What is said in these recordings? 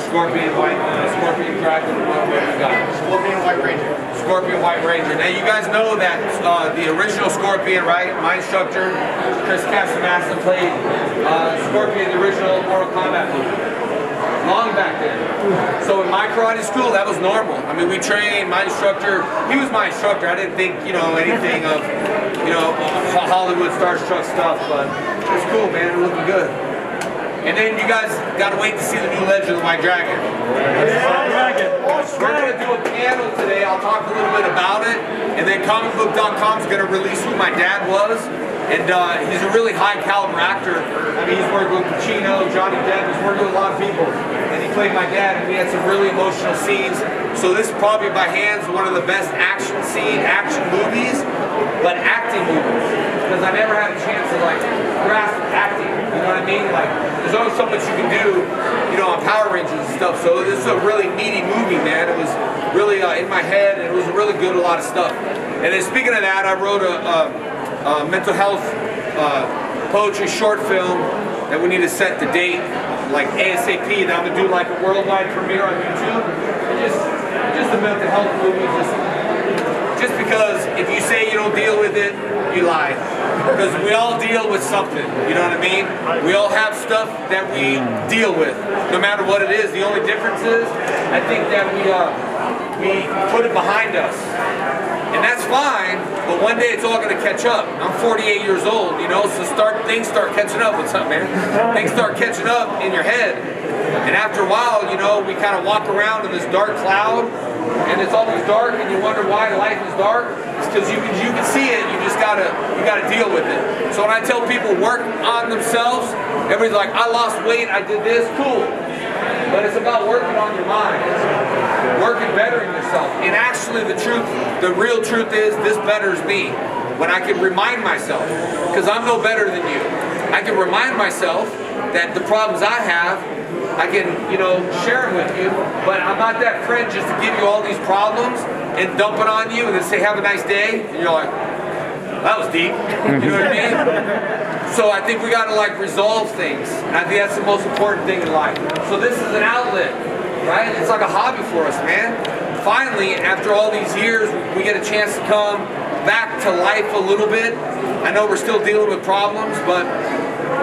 Scorpion, Scorpion Dragon, what we got? Scorpion White Ranger. Scorpion White Ranger. Now you guys know that the original Scorpion, right? My instructor, Chris Casamassa, played Scorpion, the original Mortal Kombat movie. Long back then. So in my karate school, that was normal. I mean, we trained, my instructor, he was my instructor. I didn't think, you know, anything of, you know, Hollywood starstruck stuff, but it's cool, man. It looking good. And then you guys got to wait to see the new Legend of the White Dragon. We're going to do a panel today. I'll talk a little bit about it. And then comicbook.com is going to release who my dad was. And he's a really high caliber actor. I mean, he's worked with Pacino, Johnny Depp, he's worked with a lot of people. And he played my dad, and we had some really emotional scenes. So this is probably by hands one of the best action movies, but acting movies. Because I never had a chance to like grasp acting, you know what I mean? Like, there's only so much you can do, you know, on Power Rangers and stuff. So this is a really meaty movie, man. It was really in my head, and it was really good, a lot of stuff. And then speaking of that, I wrote a mental health poetry short film that we need to set the date like ASAP, and I'm gonna do like a worldwide premiere on YouTube. And just a mental health movie, just because if you say you don't deal with it, you lie. Because we all deal with something, you know what I mean? We all have stuff that we deal with, no matter what it is. The only difference is, I think that we put it behind us. And that's fine, but one day it's all going to catch up. I'm 48 years old, you know, so things start catching up. What's up, man? Things start catching up in your head. And after a while, you know, we kind of walk around in this dark cloud, and it's always dark, and you wonder why life is dark. It's because you can see it, you gotta deal with it. So when I tell people work on themselves, everybody's like, I lost weight, I did this, cool. But it's about working on your mind. Working bettering yourself. And actually the real truth is this betters me. When I can remind myself, because I'm no better than you. I can remind myself that the problems I have, I can, you know, share them with you, but I'm not that friend just to give you all these problems and dump it on you and then say have a nice day, and you're like, that was deep. You know what I mean? So I think we gotta like resolve things. And I think that's the most important thing in life. So this is an outlet, right? It's like a hobby for us, man. Finally, after all these years, we get a chance to come back to life a little bit. I know we're still dealing with problems, but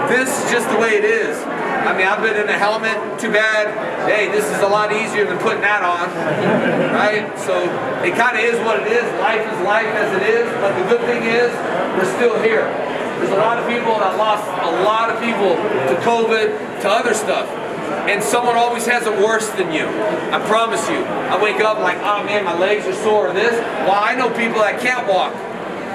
this is just the way it is. I mean, I've been in a helmet, too bad. Hey, this is a lot easier than putting that on, right? So it kind of is what it is. Life is life as it is, but the good thing is we're still here. There's a lot of people that lost a lot of people to COVID, to other stuff. And someone always has it worse than you. I promise you. I wake up like, oh man, my legs are sore or this. Well, I know people that can't walk,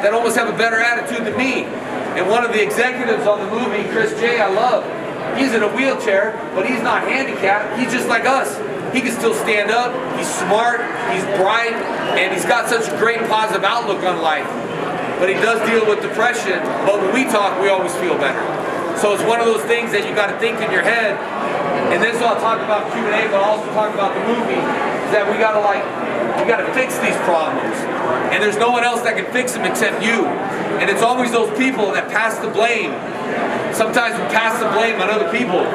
that almost have a better attitude than me. And one of the executives on the movie, Chris J, I love, he's in a wheelchair, but he's not handicapped. He's just like us. He can still stand up. He's smart. He's bright. And he's got such a great positive outlook on life. But he does deal with depression. But when we talk, we always feel better. So it's one of those things that you got to think in your head. And this is what I'll talk about Q&A, but I'll also talk about the movie. Is that we got to fix these problems. And there's no one else that can fix them except you. And it's always those people that pass the blame. Sometimes we pass the blame on other people.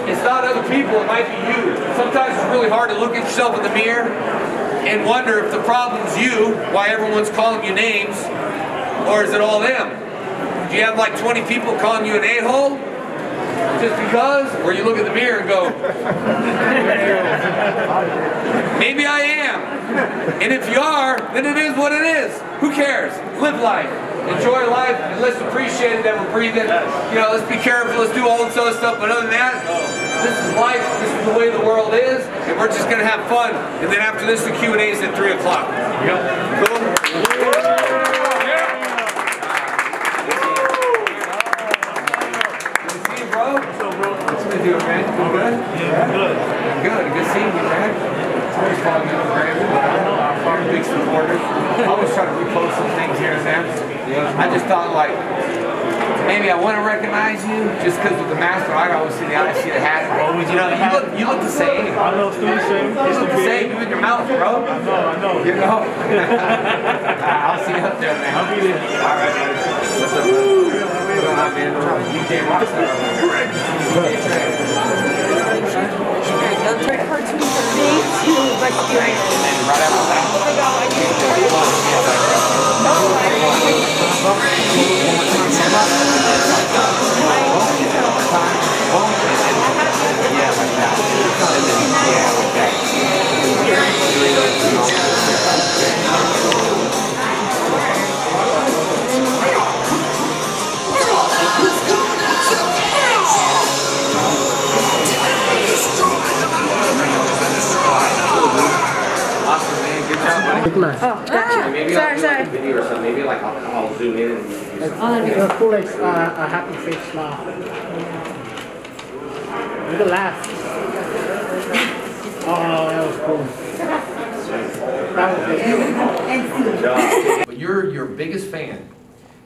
It's not other people, it might be you. Sometimes it's really hard to look at yourself in the mirror and wonder if the problem's you, why everyone's calling you names, or is it all them? Do you have like 20 people calling you an a-hole? Just because? Or you look in the mirror and go, maybe I am. And if you are, then it is what it is. Who cares? Live life. Enjoy life, and let's appreciate it that we're breathing. You know, let's be careful, let's do all this other stuff, but other than that, this is life, this is the way the world is, and we're just going to have fun. And then after this, the Q&A is at 3 o'clock. Yep. Cool? Good to see you, bro. What's up, bro? What's going to do, man? You good? Yeah, good. Good. Good seeing you, man. It's always following me on Instagram. I'm a big supporter. I always try to repost some things here and there. I just thought like, maybe I want to recognize you just because with the mask, I always see the eyes, see the hat. You know, you look the same. I know, still the same. You look the same. You in your mouth, bro. I know. You know? I'll see you up there, man. I'll be there. All right, man. What's up, man? time, man. DJ Rockstar. Don't turn cartoons for me too. Let's do it. And right after that. Oh my god, I need to start it. Awesome, man. Good job, buddy. Oh, gotcha. Maybe Sorry, I'll do sorry. like a video or something. Maybe like I'll zoom in and do something. The coolest a happy face laugh. Look at laugh. Oh, that was cool. That was Good job. But you're your biggest fan,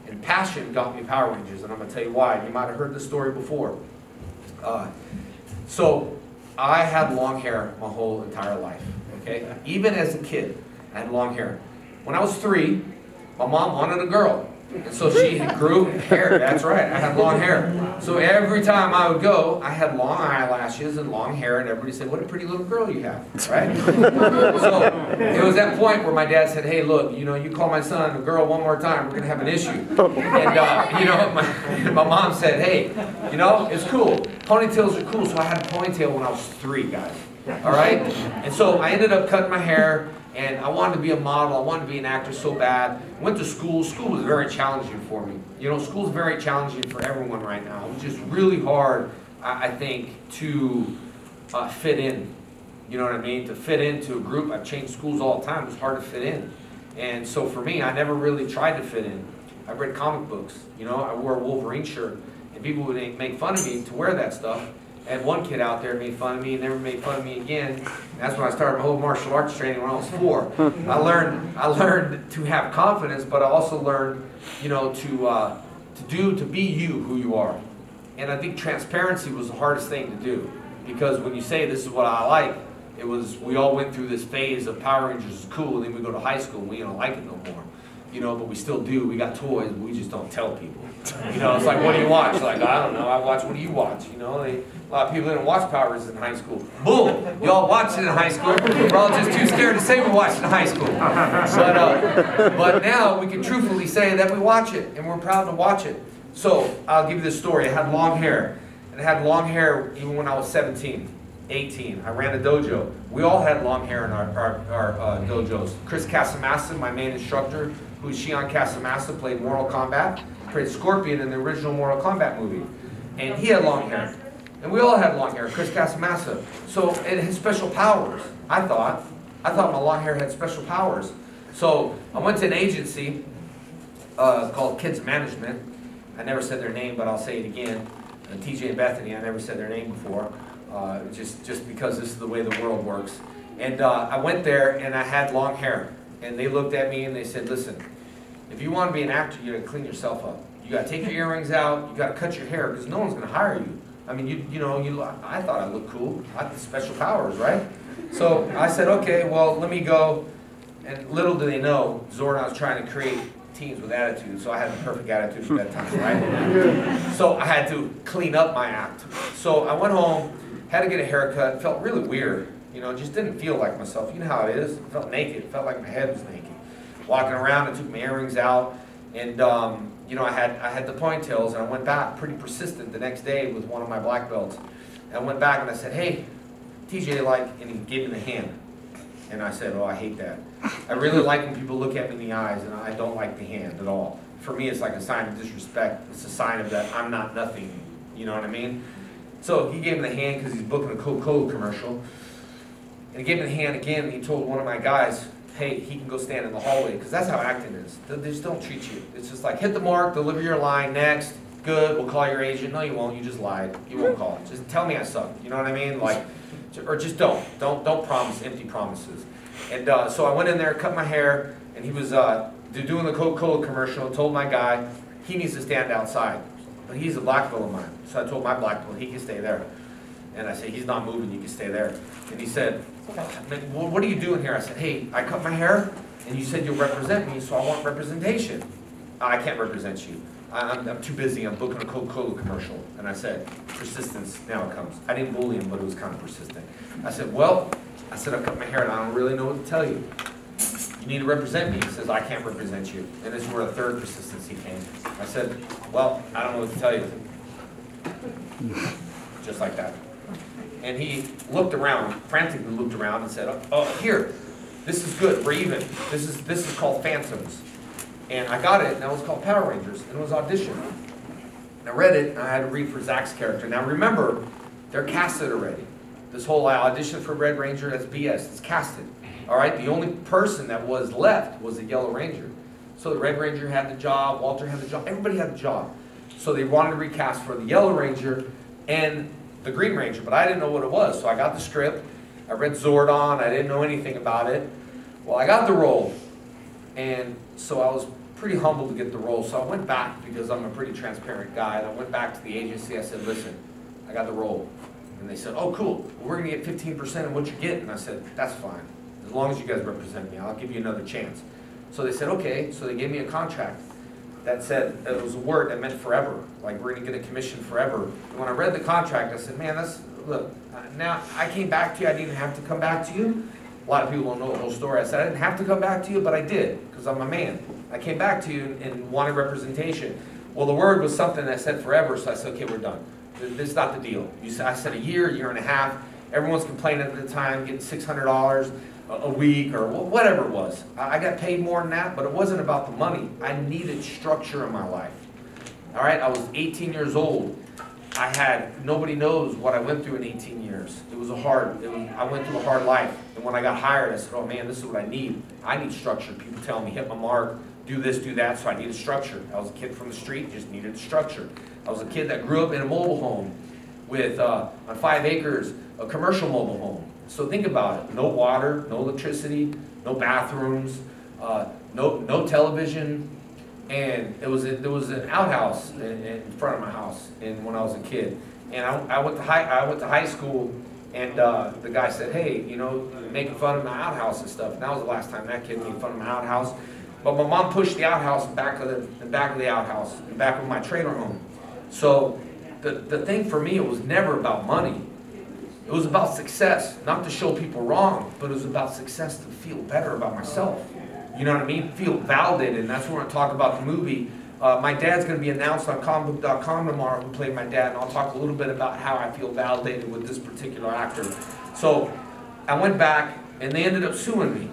and passion got me Power Rangers, and I'm gonna tell you why. You might have heard this story before. So I had long hair my whole entire life. Okay, even as a kid, I had long hair. When I was 3, my mom wanted a girl, and so she grew hair. That's right, I had long hair. So every time I would go, I had long eyelashes and long hair, and everybody said, "What a pretty little girl you have!" Right? So it was that point where my dad said, "Hey, look, you know, you call my son a girl one more time, we're gonna have an issue." And you know, my mom said, "Hey, you know, it's cool. Ponytails are cool." So I had a ponytail when I was 3, guys. All right? And so I ended up cutting my hair, and I wanted to be a model. I wanted to be an actor so bad. Went to school. School was very challenging for me. You know, school's very challenging for everyone right now. It was just really hard, I think, to fit in. You know what I mean? To fit into a group. I've changed schools all the time. It was hard to fit in. And so for me, I never really tried to fit in. I read comic books. You know, I wore a Wolverine shirt, and people would make fun of me to wear that stuff. And one kid out there made fun of me and never made fun of me again. And that's when I started my whole martial arts training when I was 4. I learned to have confidence, but I also learned, you know, to be you, who you are. And I think transparency was the hardest thing to do, because when you say this is what I like, we all went through this phase of Power Rangers is cool, and then we go to high school and we don't like it no more. You know, but we still do. We got toys, but we just don't tell people. You know, it's like, what do you watch? Like, I don't know. I watch, what do you watch? You know, a lot of people didn't watch Power Rangers in high school. Boom! Y'all watched it in high school. We're all just too scared to say we watched it in high school. But now we can truthfully say that we watch it, and we're proud to watch it. So, I'll give you this story. I had long hair. And I had long hair even when I was 17, 18. I ran a dojo. We all had long hair in our dojos. Chris Casamassa, my main instructor, who's Shion Casamassa, played Mortal Kombat, played Scorpion in the original Mortal Kombat movie. And he had long hair. And we all had long hair, Chris Casamassa. So it had special powers, I thought. I thought my long hair had special powers. So I went to an agency called Kids Management. I never said their name, but I'll say it again. TJ and Bethany, I never said their name before, just because this is the way the world works. And I went there and I had long hair. And they looked at me and they said, "Listen, if you want to be an actor, you got to clean yourself up. You got to take your earrings out. You got to cut your hair, because no one's going to hire you." I mean, I thought I looked cool. I had the special powers, right? So I said, "Okay, well, let me go." And little do they know, Zordon was trying to create teens with attitude, so I had the perfect attitude at that time, right? So I had to clean up my act. So I went home, had to get a haircut. It felt really weird. You know, just didn't feel like myself. You know how it is. It felt naked. It felt like my head was naked. Walking around, I took my earrings out, and you know, I had the ponytails, and I went back pretty persistent the next day with one of my black belts. And I went back and I said, "Hey, TJ, and he gave me the hand. And I said, "Oh, I hate that. I really like when people look at me in the eyes, and I don't like the hand at all. For me, it's like a sign of disrespect. It's a sign of that I'm not nothing." You know what I mean? So he gave me the hand because he's booking a Coca-Cola commercial. And he gave me the hand again, and he told one of my guys, "Hey, he can go stand in the hallway," because that's how acting is. They just don't treat you. It's just like, hit the mark, deliver your line, next, good, we'll call your agent. No, you won't. You just lied. You won't call it. Just tell me I suck. You know what I mean? Like, or just don't promise empty promises. And so I went in there, cut my hair, and he was doing the Coca-Cola commercial. Told my guy he needs to stand outside, but he's a black belt of mine. So I told my black belt he can stay there. And I said, "He's not moving. You can stay there." And he said, "Well, what are you doing here?" I said, "Hey, I cut my hair, and you said you'll represent me, so I want representation." "I can't represent you." I'm too busy, I'm booking a Coca-Cola commercial. And I said, persistence, now it comes. I didn't bully him, but it was kind of persistent. I said, well, I've cut my hair and I don't really know what to tell you. You need to represent me. He says, I can't represent you. And this is where the third persistency came. I said, well, I don't know what to tell you. Just like that. And he looked around, frantically looked around and said, oh, here, this is good, we're even. This is called Phantoms. And I got it, and that was called Power Rangers, and it was audition. And I read it, and I had to read for Zach's character. Now remember, they're casted already. This whole audition for Red Ranger, that's BS, it's casted. All right, the only person that was left was the Yellow Ranger. So the Red Ranger had the job, Walter had the job, everybody had the job. So they wanted to recast for the Yellow Ranger and the Green Ranger, but I didn't know what it was. So I got the script, I read Zordon, I didn't know anything about it. Well, I got the role, and so I was pretty humbled to get the role. So I went back, because I'm a pretty transparent guy, and I went back to the agency. I said, listen, I got the role. And they said, oh, cool, well, we're going to get 15% of what you get. And I said, that's fine. As long as you guys represent me, I'll give you another chance. So they said, okay. So they gave me a contract that said, it was a word that meant forever. Like, we're going to get a commission forever. And when I read the contract, I said, man, look, now I came back to you. I didn't have to come back to you. A lot of people don't know the whole story. I said, I didn't have to come back to you, but I did, because I'm a man. I came back to you and wanted representation. Well, the word was something that said forever, so I said, okay, we're done. This is not the deal. I said a year and a half. Everyone's complaining at the time, getting $600 a week or whatever it was. I got paid more than that, but it wasn't about the money. I needed structure in my life. All right, I was 18 years old. Nobody knows what I went through in 18 years. I went through a hard life. And when I got hired, I said, oh man, this is what I need. I need structure. People tell me, hit my mark, do this, do that, so I needed structure. I was a kid from the street, just needed structure. I was a kid that grew up in a mobile home with, on 5 acres, a commercial mobile home. So think about it. No water, no electricity, no bathrooms, no television. And there was an outhouse in front of my house when I was a kid. And I went to high school, and the guy said, hey, you know, making fun of my outhouse and stuff. And that was the last time that kid made fun of my outhouse. But my mom pushed the outhouse back of the outhouse, back of my trailer home. So the thing for me, it was never about money. It was about success, not to show people wrong, but it was about success to feel better about myself. You know what I mean? Feel validated, and that's what we're going to talk about the movie. My dad's going to be announced on comicbook.com tomorrow, who played my dad, and I'll talk a little bit about how I feel validated with this particular actor. So I went back, and they ended up suing me.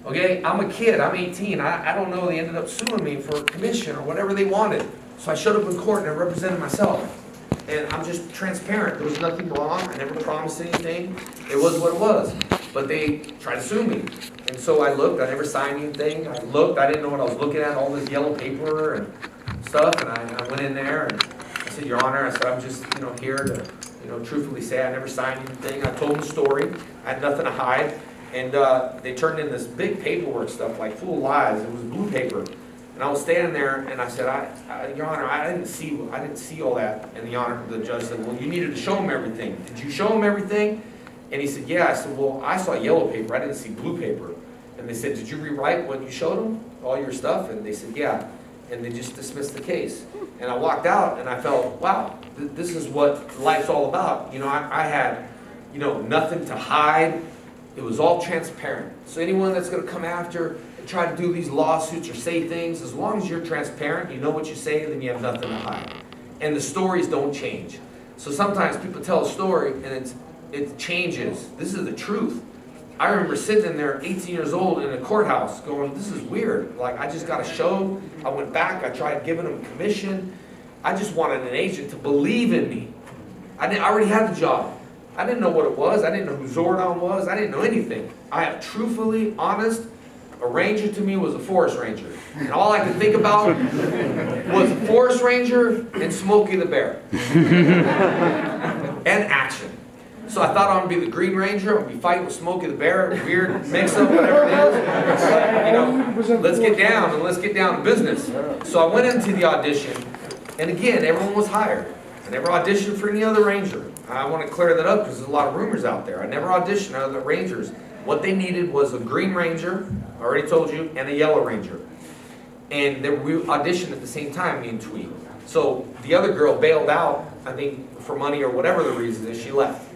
Okay, I'm a kid, I'm 18, I don't know, they ended up suing me for commission or whatever they wanted. So I showed up in court and I represented myself. And I'm just transparent, there was nothing wrong, I never promised anything, it was what it was. But they tried to sue me. And so I looked, I never signed anything, I didn't know what I was looking at, all this yellow paper and stuff, and I went in there and I said, Your Honor, I said, I'm just, here to, truthfully say I never signed anything. I told them the story, I had nothing to hide. And they turned in this big paperwork stuff, like full of lies. It was blue paper. And I was standing there, and I said, Your Honor, I didn't see all that. And the judge said, well, you needed to show him everything. Did you show him everything? And he said, yeah. I said, well, I saw yellow paper. I didn't see blue paper. And they said, did you rewrite what you showed them, all your stuff? And they said, yeah. And they just dismissed the case. And I walked out, and I felt, wow, this is what life's all about. I had, nothing to hide. It was all transparent. So anyone that's going to come after and try to do these lawsuits or say things, as long as you're transparent, you know what you say, then you have nothing to hide. And the stories don't change. So sometimes people tell a story and it changes. This is the truth. I remember sitting in there 18 years old in a courthouse going, this is weird. Like, I just got a show. I went back. I tried giving them commission. I just wanted an agent to believe in me. I already had the job. I didn't know what it was. I didn't know who Zordon was. I didn't know anything. I am truthfully honest. A ranger to me was a forest ranger. And all I could think about was a forest ranger and Smokey the Bear. And action. So I thought I would be the Green Ranger. I'd be fighting with Smokey the Bear. Weird mix-up, whatever it is. Let's get down and let's get down to business. So I went into the audition. And again, everyone was hired. I never auditioned for any other ranger. I want to clear that up because there's a lot of rumors out there. I never auditioned other rangers. What they needed was a Green Ranger, I already told you, and a Yellow Ranger. And we auditioned at the same time, me and Tweet. So the other girl bailed out, I think for money or whatever the reason is, she left.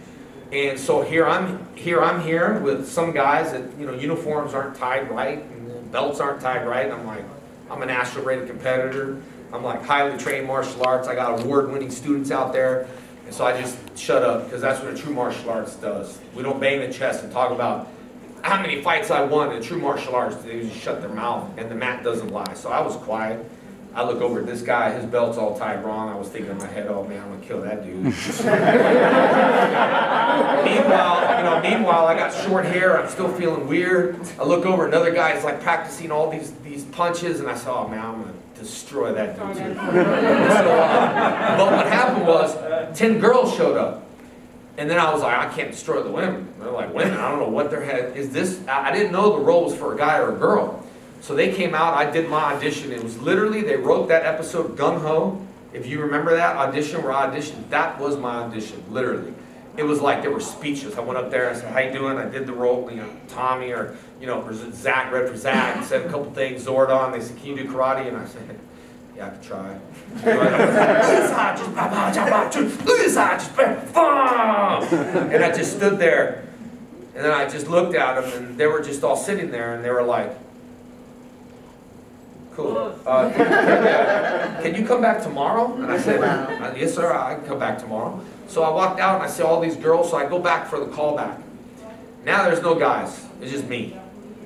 And so here I'm here with some guys that, you know, uniforms aren't tied right, and belts aren't tied right. And I'm like, I'm a national rated competitor. I'm like highly trained martial arts. I got award-winning students out there. And so I just shut up, because that's what a true martial arts does. We don't bang the chest and talk about how many fights I won in true martial arts. They just shut their mouth, and the mat doesn't lie. So I was quiet. I look over at this guy, his belt's all tied wrong. I was thinking in my head, oh man, I'm gonna kill that dude. Meanwhile, I got short hair, I'm still feeling weird. I look over, another guy's like practicing all these punches, and I said, oh man, I'm gonna destroy that dude too. But what happened was, 10 girls showed up. And then I was like, I can't destroy the women. They're like, women, I don't know what their head is this. I didn't know the role was for a guy or a girl. So they came out, I did my audition. It was literally, they wrote that episode, Gung Ho. If you remember that audition where I auditioned, that was my audition, literally. It was like they were speechless. I went up there, I said, how you doing? I did the role, you know, Tommy, or, you know, Zach, read for Zach, said a couple things, Zordon. They said, can you do karate? And I said, yeah, I could try. And I just stood there, and then I just looked at them, and they were just all sitting there, and they were like, cool. Can you come back tomorrow? And I said, yes sir, I can come back tomorrow. So I walked out, and I see all these girls, so I go back for the callback. Now there's no guys, it's just me.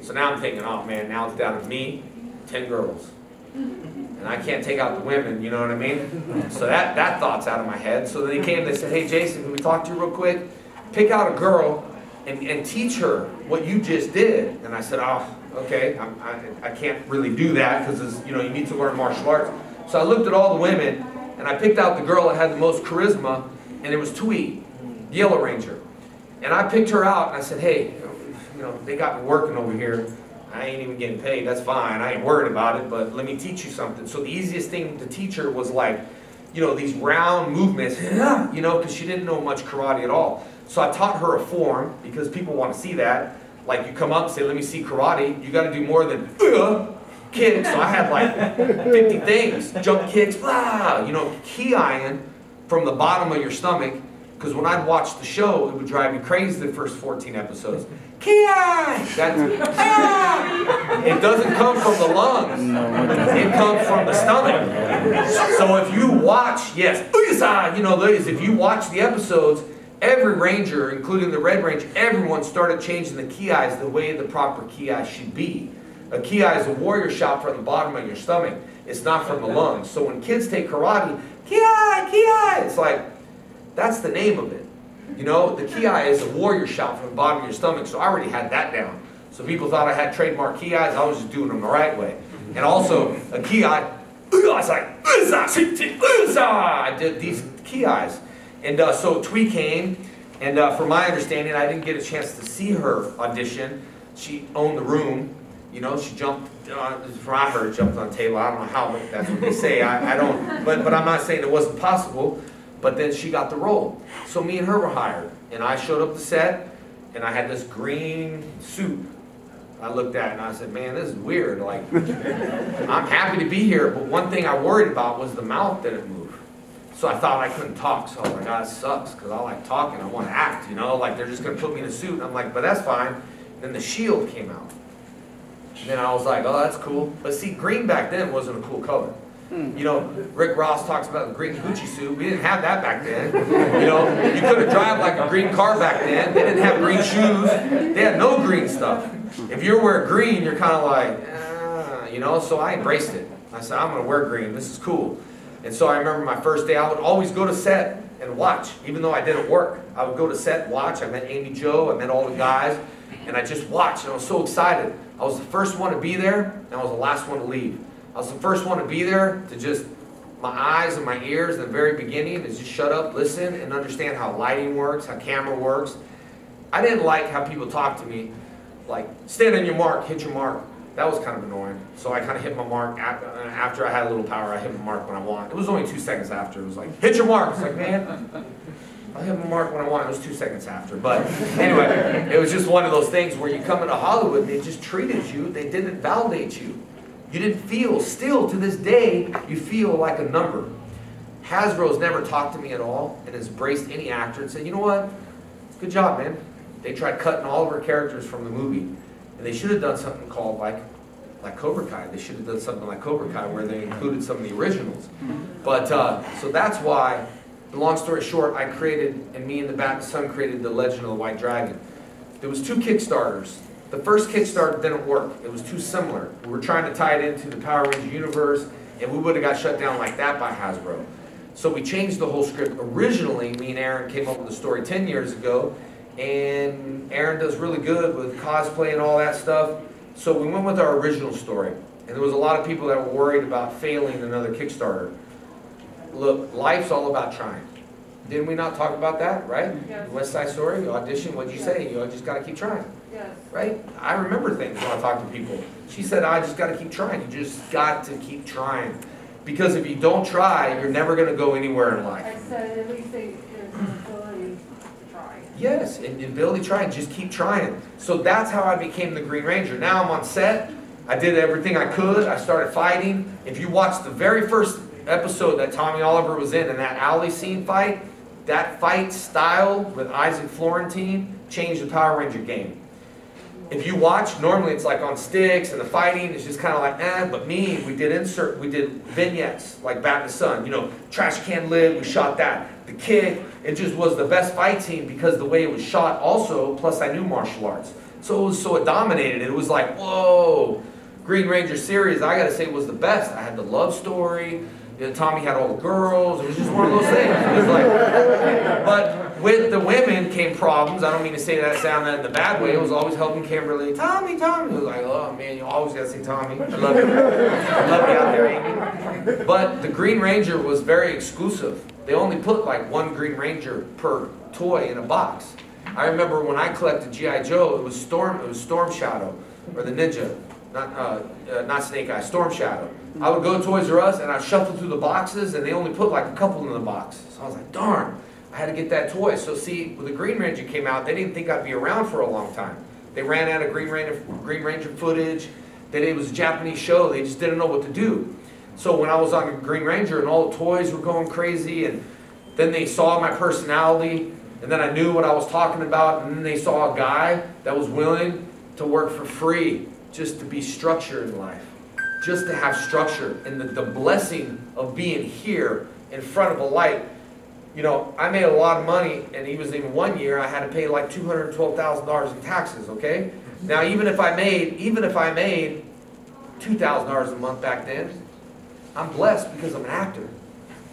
So now I'm thinking, oh man, now it's down to me, 10 girls. And I can't take out the women, you know what I mean? So that thought's out of my head. So then they came, they said, hey Jason, can we talk to you real quick? Pick out a girl and teach her what you just did. And I said, oh, okay, I can't really do that, because you know, you need to learn martial arts. So I looked at all the women, and I picked out the girl that had the most charisma, and it was Tweet, the Yellow Ranger. And I picked her out, and I said, hey, you know, they got me working over here. I ain't even getting paid, that's fine, I ain't worried about it, but let me teach you something. So the easiest thing to teach her was like, you know, these round movements, you know, because she didn't know much karate at all. So I taught her a form, because people want to see that. Like, you come up and say, let me see karate, you got to do more than kicks. So I had like 50 things, jump kicks, blah, you know, ki-ing from the bottom of your stomach, because when I'd watch the show, it would drive me crazy the first 14 episodes. Ki-ing! It doesn't come from the lungs. It comes from the stomach. So if you watch, yes, you know, ladies, if you watch the episodes, every ranger, including the Red Range, everyone started changing the ki-is the way the proper ki should be. A ki is a warrior shot from the bottom of your stomach. It's not from the lungs. So when kids take karate, ki, it's like, that's the name of it. You know, the ki is a warrior shot from the bottom of your stomach, so I already had that down. So people thought I had trademark ki, I was just doing them the right way. And also, a ki, I was like, I did these ki-is. And so Tweet came, and from my understanding, I didn't get a chance to see her audition. She owned the room. You know, she jumped, from I heard, jumped on the table. I don't know how, but that's what they say. I don't, but I'm not saying it wasn't possible. But then she got the role. So me and her were hired. And I showed up to set, and I had this green suit. I looked at it, and I said, man, this is weird. Like, I'm happy to be here, but one thing I worried about was the mouth didn't move. So I thought I couldn't talk. So I was like, oh, this sucks, because I like talking. I want to act, you know? Like, they're just going to put me in a suit. And I'm like, but that's fine. And then the shield came out. And then I was like, oh, that's cool. But see, green back then wasn't a cool color. You know, Rick Ross talks about the green Gucci suit. We didn't have that back then. You know, you couldn't drive like a green car back then. They didn't have green shoes. They had no green stuff. If you wear green, you're kind of like, you know, so I embraced it. I said, I'm going to wear green. This is cool. And so I remember my first day, I would always go to set and watch, even though I didn't work. I would go to set, watch. I met Amy Jo, I met all the guys, and I just watched, and I was so excited. I was the first one to be there, and I was the last one to leave. I was the first one to be there to just, my eyes and my ears in the very beginning, is just shut up, listen, and understand how lighting works, how camera works. I didn't like how people talk to me, like, stand on your mark, hit your mark. That was kind of annoying. So I kind of hit my mark, after I had a little power, I hit my mark when I want. It was only 2 seconds after, it was like, hit your mark. It's like, man, I hit my mark when I want. It was 2 seconds after. But anyway, it was just one of those things where you come into Hollywood, they just treated you, they didn't validate you. You didn't feel, still to this day, you feel like a number. Hasbro's never talked to me at all and has embraced any actor and said, you know what, good job, man. They tried cutting all of our characters from the movie. And they should have done something called like Cobra Kai. They should have done something like Cobra Kai where they included some of the originals. But, so that's why, long story short, I created, and me and the Bat and Son created The Legend of the White Dragon. There was 2 Kickstarters. The first Kickstarter didn't work. It was too similar. We were trying to tie it into the Power Ranger universe, and we would have got shut down like that by Hasbro. So we changed the whole script. Originally, me and Aaron came up with the story 10 years ago, and Aaron does really good with cosplay and all that stuff. So we went with our original story. And there was a lot of people that were worried about failing another Kickstarter. Look, life's all about trying. Didn't we not talk about that, right? Yes. West Side Story, you audition, what'd you say? You just gotta keep trying. Yes. Right? I remember things when I talk to people. She said, I just gotta keep trying. You just got to keep trying. Because if you don't try, you're never gonna go anywhere in life. I said at least there's an ability to try. Yes, and the ability to try and just keep trying. So that's how I became the Green Ranger. Now I'm on set. I did everything I could. I started fighting. If you watch the very first episode that Tommy Oliver was in that alley scene fight, that fight style with Isaac Florentine changed the Power Ranger game. If you watch, normally it's like on sticks and the fighting is just kind of like, but me, we did vignettes like Bat and Son, you know, trash can lid, we shot that. The kick, it just was the best fight scene because the way it was shot also, plus I knew martial arts. So it dominated. It was like, whoa, Green Ranger series, I gotta say, was the best. I had the love story. You know, Tommy had all the girls. It was just one of those things. It was like, but with the women came problems. I don't mean to say that, sound that in the bad way. It was always helping Kimberly. Tommy. It was like, oh man, you always gotta say Tommy. I love you. I love you out there, Amy. But the Green Ranger was very exclusive. They only put like 1 Green Ranger per toy in a box. I remember when I collected G.I. Joe, it was Storm Shadow, or the Ninja, not Snake Eye, Storm Shadow. I would go to Toys R Us and I'd shuffle through the boxes and they only put like a couple in the box. So I was like, darn, I had to get that toy. So see, when the Green Ranger came out, they didn't think I'd be around for a long time. They ran out of Green Ranger footage. That it was a Japanese show, they just didn't know what to do. So when I was on Green Ranger and all the toys were going crazy, and then they saw my personality, and then I knew what I was talking about, and then they saw a guy that was willing to work for free just to be structured in life. Just to have structure, and the blessing of being here in front of a light. You know, I made a lot of money, and even in 1 year, I had to pay like $212,000 in taxes, okay? Now, even if I made $2,000 a month back then, I'm blessed because I'm an actor.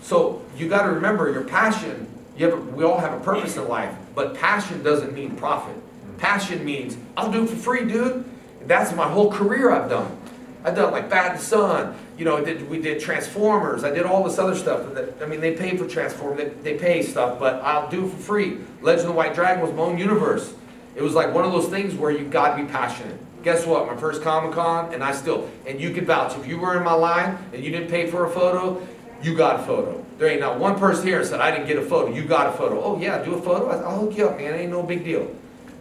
So, you gotta remember your passion, we all have a purpose in life, but passion doesn't mean profit. Passion means, I'll do it for free, dude. And that's my whole career I've done. I've done like Bat and Son, you know, we did Transformers, I did all this other stuff. I mean, they pay for Transformers, they pay stuff, but I'll do it for free. Legend of the White Dragon was my own universe. It was like one of those things where you gotta be passionate. Guess what, my first Comic-Con, and you can vouch, if you were in my line and you didn't pay for a photo, you got a photo. There ain't not one person here that said, I didn't get a photo, you got a photo. Oh yeah, do a photo? I'll hook you up, man, it ain't no big deal.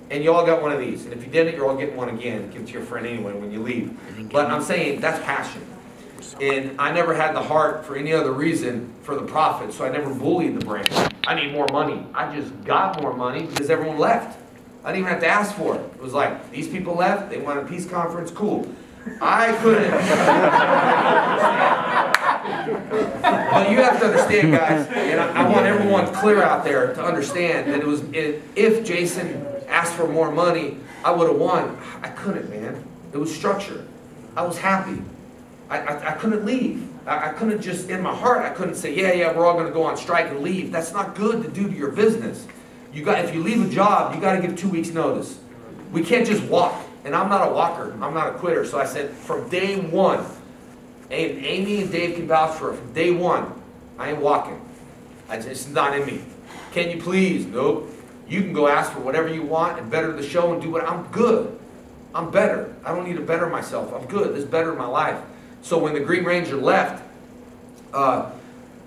And you all got one of these. And if you didn't, you're all getting one again. Give it to your friend anyway when you leave. But I'm saying that's passion. And I never had the heart for any other reason for the profit, so I never bullied the brand. I need more money. I just got more money because everyone left. I didn't even have to ask for it. It was like, these people left, they wanted a peace conference, cool. I couldn't. But you have to understand, guys, and I want everyone clear out there to understand that if Jason asked for more money, I would have won. I couldn't, man. It was structure. I was happy. I couldn't leave. I couldn't just, in my heart, I couldn't say, yeah, we're all going to go on strike and leave. That's not good to do to your business. If you leave a job, you got to give 2 weeks notice. We can't just walk. And I'm not a walker. I'm not a quitter. So I said, from day one, and Amy and Dave can vouch for it, from day one, I ain't walking. It's not in me. Can you please? Nope. You can go ask for whatever you want and better the show and do what, I'm good. I'm better. I don't need to better myself. I'm good. This bettered my life. So when the Green Ranger left,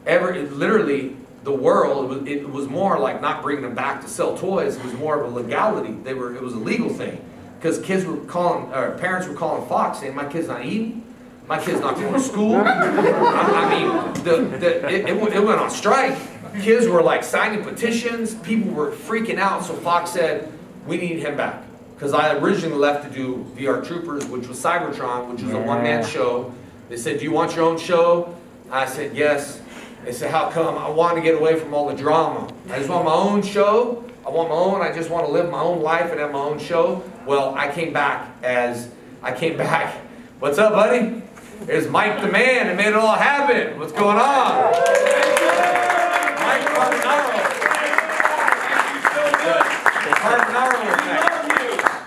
literally the world, it was more like not bringing them back to sell toys. It was more of a legality. It was a legal thing. Because parents were calling Fox saying, my kid's not eating, My kid's not going to school. I mean, it went on strike. Kids were like signing petitions. People were freaking out. So Fox said, we need him back. Because I originally left to do VR Troopers, which was Cybertron, which was a one-man show. They said, do you want your own show? I said, yes. They said, how come? I want to get away from all the drama. I just want my own show. I want my own, I just want to live my own life and have my own show. Well, I came back. What's up, buddy? There's Mike the Man that made it all happen. What's going on? Mike Carbonaro. Carbonaro effect.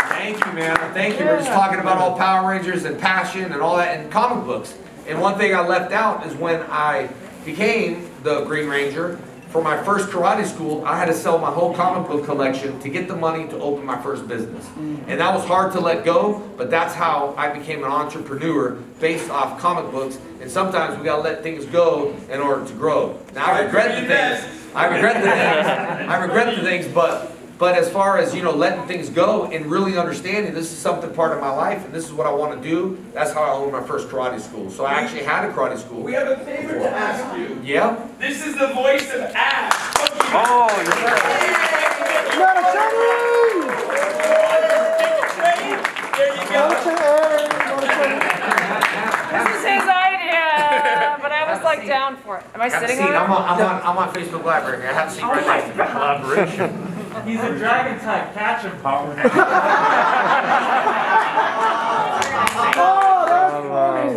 Thank you, man. Thank you. We're just talking about all Power Rangers and passion and all that and comic books. And one thing I left out is when I became the Green Ranger, for my first karate school, I had to sell my whole comic book collection to get the money to open my first business. And that was hard to let go, but that's how I became an entrepreneur based off comic books. And sometimes we gotta let things go in order to grow. Now I regret the things. I regret the things, but as far as, you know, letting things go and really understanding this is something part of my life and this is what I want to do, that's how I owned my first karate school. So I actually had a karate school. We have a favor to ask you. Yeah? This is the voice of Ash. Oh, yeah. There you go. This is his idea, but I was like down for it. Am I sitting on it? I'm on Facebook Live right here. I have a seat right there. Collaboration. He's a dragon type. Catch him, Power.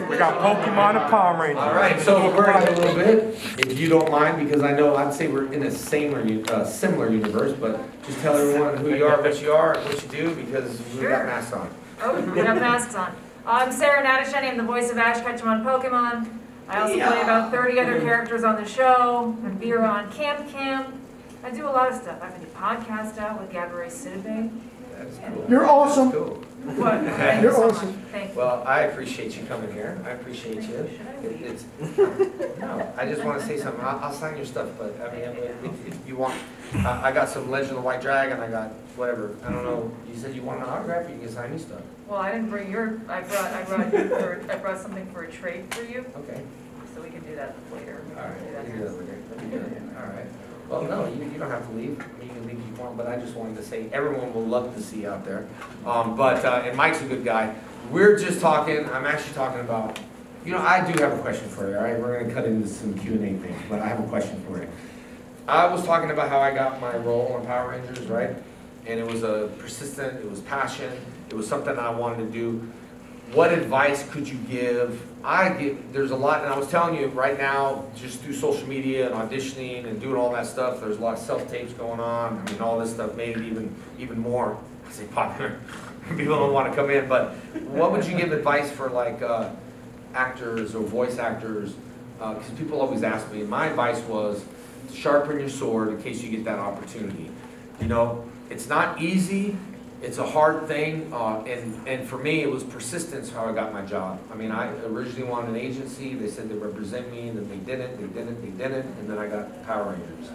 We got Pokemon and Power Rangers. All right, so we're in a little bit, if you don't mind, because I know I'd say we're in a similar universe, but just tell everyone who you are, what you do, because we got masks on. Oh, we have masks on. I'm Sarah Natasheni. I'm the voice of Ash Ketchum on Pokemon. I also play about 30 other characters on the show. I'm Vera on Camp Camp. I do a lot of stuff. I have a new podcast out with Gabrielle Sidibe. That's cool. You're awesome. That's cool. What? Thank You're you so awesome. much. Thank you. Well, I appreciate you coming here. I appreciate you. No, I just want to say something. I'll sign your stuff, but I mean, if you want, I got some Legend of the White Dragon. I got whatever. I don't know. You said you want an autograph. You can sign me stuff. Well, I didn't bring your. I brought something for a trade for you. Okay. So we can do that later. All right. We can do that later. That'd be good. All right. Well, no, you don't have to leave. I mean, you can leave if you want, but I just wanted to say everyone will love to see you out there. And Mike's a good guy. We're just talking. I'm actually talking about. You know, I do have a question for you. All right, we're going to cut into some Q&A things, but I have a question for you. I was talking about how I got my role on Power Rangers, right? And it was a persistent. It was passion. It was something I wanted to do. What advice could you give? There's a lot, and I was telling you right now, just through social media and auditioning and doing all that stuff, there's a lot of self-tapes going on. I mean, all this stuff made it even more, I say popular. People don't want to come in, but what would you give advice for like actors or voice actors? Because people always ask me, and my advice was sharpen your sword in case you get that opportunity. You know, it's not easy. It's a hard thing, and for me, it was persistence how I got my job. I mean, I originally wanted an agency. They said they'd represent me, and then they didn't, and then I got Power Rangers.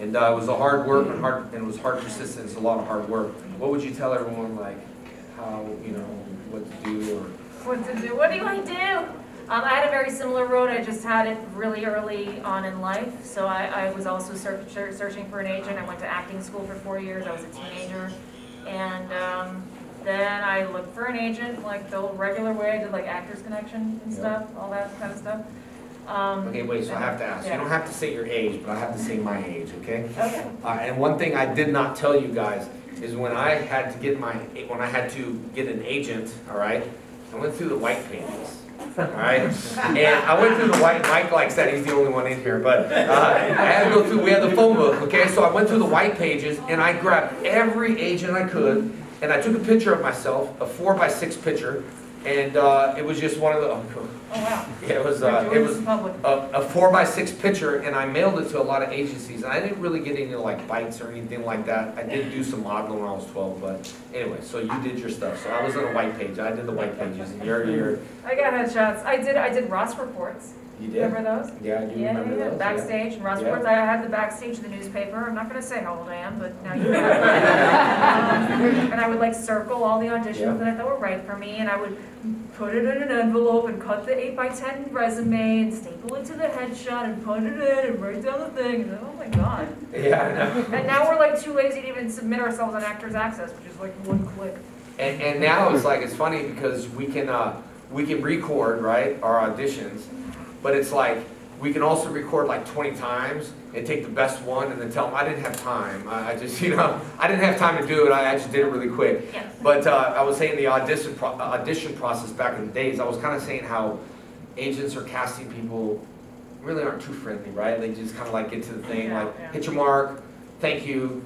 And it was a hard work, and it was hard persistence, a lot of hard work. What would you tell everyone, like, how, you know, what to do? Or What to do? What do I do? I had a very similar road. I just had it really early on in life. So I was also searching for an agent. I went to acting school for 4 years. I was a teenager. And then I looked for an agent, like the regular way. I did like Actors Connection and stuff, all that kind of stuff. Okay, wait, so I have to ask. Yeah. You don't have to say your age, but I have to say my age, okay? Okay. And one thing I did not tell you guys is when I had to get an agent, all right, I went through the white pages. All right, and I went through the white. Mike likes that. He's the only one in here, but I had to go through. We had the phone book, okay? So I went through the white pages, and I grabbed every agent I could, and I took a picture of myself, a 4x6 picture, and it was just one of the. Oh wow. Yeah, it was a 4x6 picture, and I mailed it to a lot of agencies. And I didn't really get any like bites or anything like that. I did do some modeling when I was 12, but anyway. So you did your stuff. So I was on a white page. I did the white pages, and you're. I got headshots. I did Ross reports. You did. Remember those? Yeah, I do remember those. Backstage and Ross Yeah. reports. I had the backstage of the newspaper. I'm not going to say how old I am, but now you know. And I would like circle all the auditions Yeah. that I thought were right for me, and I would put it in an envelope and cut the 8x10 resume and staple it to the headshot and put it in and write down the thing. And then, oh my God. Yeah, I know. And now we're like too lazy to even submit ourselves on Actors Access, which is like one click. And now it's like, it's funny because we can record, right, our auditions, but it's like, we can also record like 20 times and take the best one and then tell them I didn't have time. I just, you know, I didn't have time to do it. I just did it really quick. Yes. But I was saying the audition process back in the days, I was kind of saying how agents or casting people really aren't too friendly, right? They just kind of like get to the thing, Yeah, like yeah. hit your mark, thank you,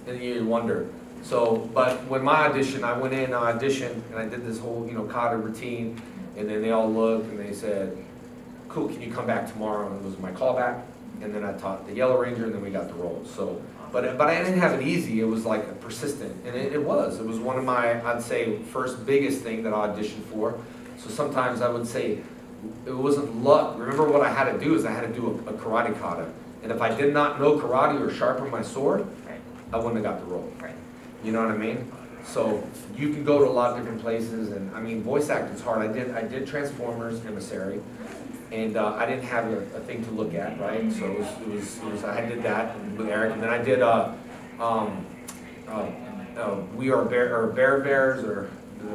and you wonder. So, but when my audition, I went in, I auditioned, and I did this whole, you know, CADA routine, and then they all looked and they said, cool, can you come back tomorrow? And it was my callback, and then I taught the Yellow Ranger, and then we got the role. So, but I didn't have it easy. It was like persistent, and it was one of my, I'd say, first biggest thing that I auditioned for. So sometimes I would say it wasn't luck. Remember what I had to do is I had to do a karate kata, and if I did not know karate or sharpen my sword, Right. I wouldn't have got the role. Right. You know what I mean? So you can go to a lot of different places, and I mean, voice acting's hard. I did Transformers, Emissary, and I didn't have a thing to look at, right? So it was I did that with Eric, and then I did We Are Bears, or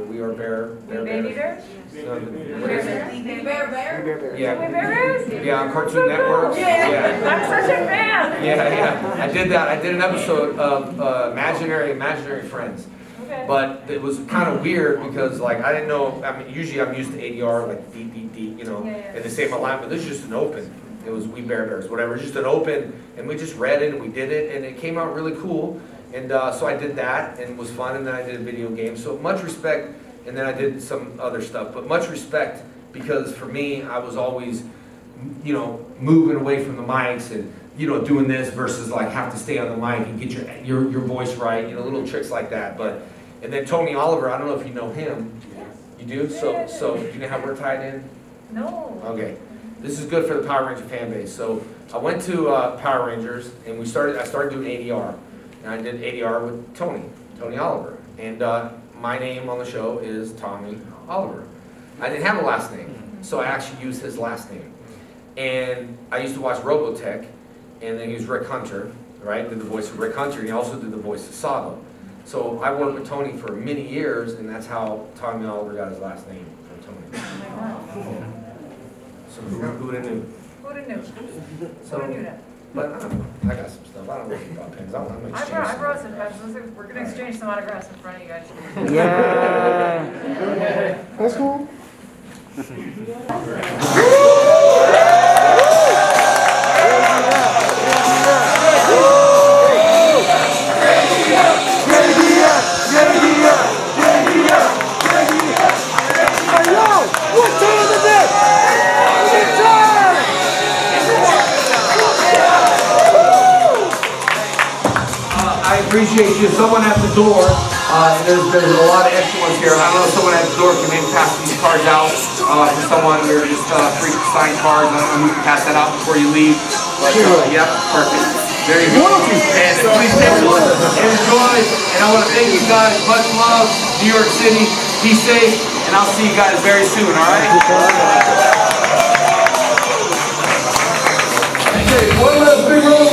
We Are Baby Bears? No, Baby Bear? yeah, yeah, on Cartoon Network. Yeah. I'm such a fan! Yeah, I did that. I did an episode of Imaginary Friends. Okay. But it was kind of weird because, like, I didn't know, I mean, usually I'm used to ADR, like, deep, you know, Yeah, yeah. and they say my line, but this is just an open. It was We Bears, whatever, just an open, and we just read it and we did it, and it came out really cool. And so I did that, and it was fun, and then I did a video game. So much respect, and then I did some other stuff, but much respect because for me, I was always, you know, moving away from the mics and, you know, doing this versus like have to stay on the mic and get your voice right, you know, little tricks like that. But and then Tony Oliver, I don't know if you know him. You do? So you know how we're tied in? No. Okay. This is good for the Power Ranger fan base. So I went to Power Rangers and I started doing ADR. And I did ADR with Tony Oliver. And my name on the show is Tommy Oliver. I didn't have a last name, so I actually used his last name. And I used to watch Robotech, and then he was Rick Hunter, right? Did the voice of Rick Hunter, and he also did the voice of Sabo. So I worked with Tony for many years, and that's how Tommy Oliver got his last name from Tony. So who would have knew? Who would have knew? So, Who would have knew that? but I don't know. I got some stuff. I don't know if you got pens. I'm gonna exchange I some. brought some pencils. We're going to exchange some autographs in front of you guys. Yeah. That's cool. I appreciate you. Someone at the door, and there's a lot of extra ones here. I don't know if someone at the door can maybe pass these cards out to someone. They're just free signed cards. I don't know who can pass that out before you leave. But, yep, perfect. There you go. And please take a look and enjoy. And I want to thank you guys. Much love, New York City. Be safe, and I'll see you guys very soon, all right? Okay, one last big round of